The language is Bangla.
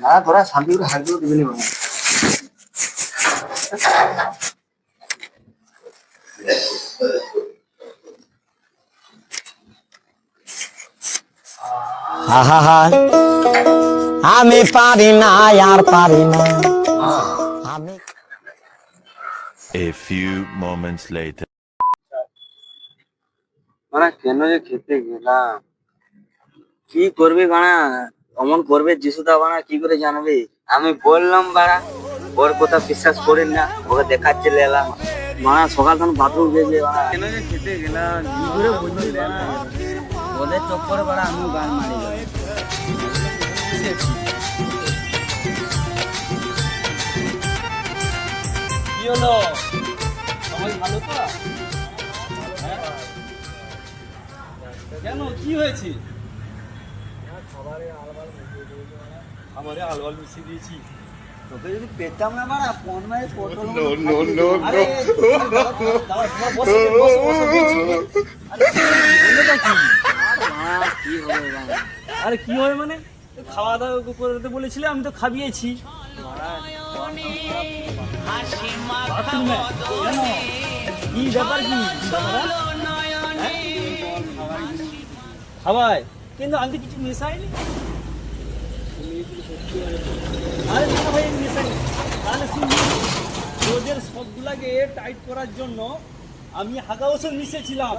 না তোরা শান্তি করে হাত দিবি না আমি পারি না আর পারি না আমি A few moments later. মানে কেন যে খেতে গেলাম কি করবি বানা অমন করবে যিশুদা বানা কি করে জানবে আমি বললাম বাড়া ওর কথা বিশ্বাস করেন না ওকে দেখাচ্ছে লেলা বানা সকাল তখন বাথরুম গেছে বানা কেন যে খেতে গেলাম কি করে বুঝলি বানা ওদের চক্করে বাড়া আমি গান মারি কি হলো সবাই ভালো তো কেন কি হয়েছে খাবারে আলবাল মিশিয়ে দিয়েছি তোকে যদি পেতাম না বাড়া ফোন মারে পটল আরে কি হবে বাবা আরে কি হয় মানে খাওয়া দাওয়া করতে বলেছিলে আমি তো খাবিয়েছি কি ব্যাপার কি খাওয়াই কিন্তু আমি তো কিছু মেশাইনি আরে না ভাই মেশাইনি তাহলে শুনি ওদের সবগুলাকে টাইট করার জন্য আমি হাগা ওষুধ মিশিয়েছিলাম